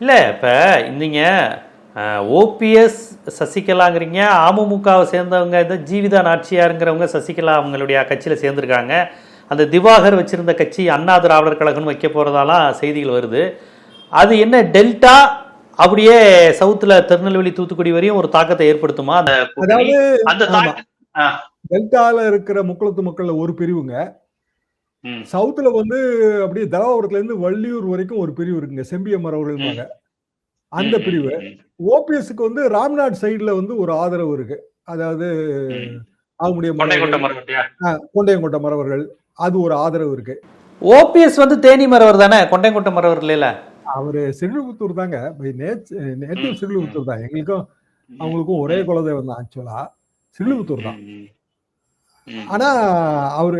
இல்ல இப்ப நீங்க ஓபிஎஸ் சசிகலாங்கிறீங்க, அமமுகவை சேர்ந்தவங்க இந்த ஜீவிதா நாச்சியாருங்கிறவங்க சசிகலா அவங்களுடைய கட்சியில் சேர்ந்துருக்காங்க. அந்த திவாகர் வச்சிருந்த கட்சி அண்ணா திராவிடர் கழகம்னு வைக்க போறதாலாம் செய்திகள் வருது. அது என்ன டெல்டா அப்படியே சவுத்துல திருநெல்வேலி தூத்துக்குடி வரையும் ஒரு தாக்கத்தை ஏற்படுத்துமா? டெல்டால இருக்கிற முக்குளத்து மக்கள்ல ஒரு பிரிவுங்க, சவுத்துல வந்து அப்படியே தலவாபுரத்துல இருந்து வள்ளியூர் வரைக்கும் ஒரு பிரிவு இருக்குங்க, செம்பியமர் அவர்கள் அந்த பிரிவு. ஓபிஎஸ்க்கு வந்து ராம்நாட் சைடுல வந்து ஒரு ஆதரவு இருக்கு. அதாவது கொண்டையங்கோட்டை மறவர்கள், அது ஒரு ஆதரவு இருக்கு. ஓபிஎஸ் வந்து தேனி மறவர் தானே, கொண்டையங்கோட்டை மறவர் இல்ல? அவரு சிறுவிபுத்தூர் தாங்க, நேட்டிவ் சிறுவிபுத்தூர் தான். எங்களுக்கும் அவங்களுக்கும் ஒரே குலதெய்வம் தான். ஆக்சுவலா சிறுவிபுத்தூர் தான். ஆனா அவரு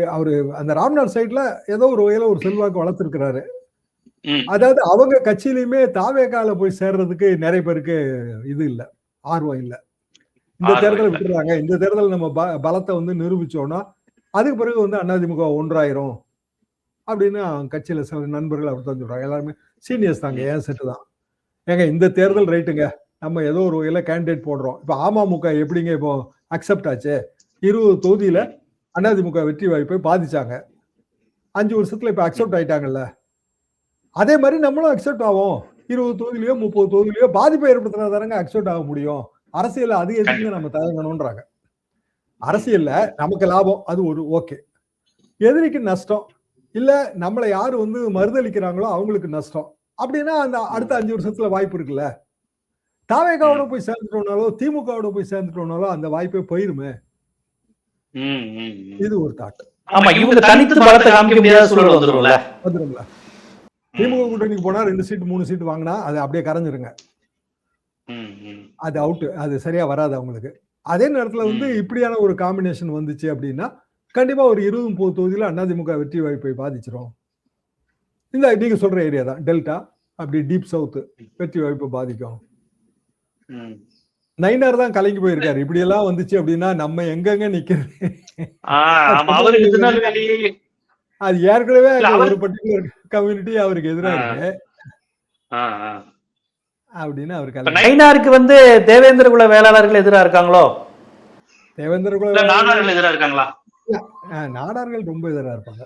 அந்த ராம்நாத் சைட்ல ஏதோ ஒரு வகையில ஒரு செல்வாக்கு வளர்த்திருக்கிறாரு. அதாவது அவங்க கட்சியிலுமே தாவேகால போய் சேர்றதுக்கு நிறைய பேருக்கு இது இல்ல, ஆர்வம் இல்ல. இந்த தேர்தலை விட்டுறாங்க, இந்த தேர்தல் நம்ம பலத்தை வந்து நிரூபிச்சோம்னா அதுக்கு பிறகு வந்து அதிமுக ஒன்றாயிரும் அப்படின்னு கட்சியில சில நண்பர்கள் அப்படித்தான் சொல்றாங்க. எல்லாருமே சீனியர்ஸ் தாங்க, ஏன் செட்டு தான். ஏங்க இந்த தேர்தல் ரைட்டுங்க, நம்ம ஏதோ ஒரு வகையில கேண்டிடேட் போடுறோம். இப்ப அமமுக எப்படிங்க இப்போ அக்செப்ட் ஆச்சு? 20 தொகுதியில அதிமுக வெற்றி வாய்ப்பை பாதிச்சாங்க. 5 வருஷத்துல இப்ப அக்செப்ட் ஆயிட்டாங்கல்ல. அதே மாதிரி நம்மளும் அக்செப்ட் ஆகும். 20 தொகுதியிலயோ 30 தொகுதியிலயோ பாதிப்பை ஏற்படுத்தினா தானங்க அக்செப்ட் ஆக முடியும். அரசியல் அது எதுக்கு நம்ம தயங்கணும்ன்றாங்க. அரசியல்ல நமக்கு லாபம், அது ஒரு ஓகே. எதிரிக்கு நஷ்டம் இல்ல, நம்மளை யாரு வந்து மறுதளிக்கிறாங்களோ அவங்களுக்கு நஷ்டம் அப்படின்னா அந்த அடுத்த 5 வருஷத்துல வாய்ப்பு இருக்குல்ல. தாவேகாவோட போய் சேர்ந்துட்டோம்னாலோ திமுகவோட போய் சேர்ந்துட்டோம்னாலோ அந்த வாய்ப்பே போயிருமே. இது ஒரு தாட். ஆமா, இவங்க தனித்து பலத்தை காமிக்க முடியாத சூழல் வந்துரும்ல. திமுக கூட்டணிக்கு போனா 2 சீட் 3 சீட் வாங்கினா அது அப்படியே கரைஞ்சிருங்க, அது அவுட், அது சரியா வராது அவங்களுக்கு. அதே நேரத்துல வந்து இப்படியான ஒரு காம்பினேஷன் வந்துச்சு அப்படின்னா கண்டிப்பா ஒரு 20-30 தொகுதியில அதிமுக வெற்றி வாய்ப்பை பாதிச்சிரும். இந்த நீங்க சொல்ற ஏரியா தான் டெல்டா, அப்படி டீப் சவுத் வெற்றி வாய்ப்பை பாதிக்கும். நயினார் தான் கலங்கி போயிருக்காரு. இப்படி எல்லாம் வந்துச்சு அப்படின்னா நம்ம எங்கெங்க நிக்கிறது? அது ஏற்கனவே ஒரு பர்டிகுலர் கம்யூனிட்டி அவருக்கு எதிராக இருக்கு அப்படின்னு அவருக்கு. நயினாருக்கு வந்து தேவேந்திர குல வேளாளர்கள் எதிராக இருக்காங்களோ? தேவேந்திர குல நாடார்கள் எதிராக இருக்காங்களா? நாடார்கள் ரொம்ப எதிராக இருப்பாங்க.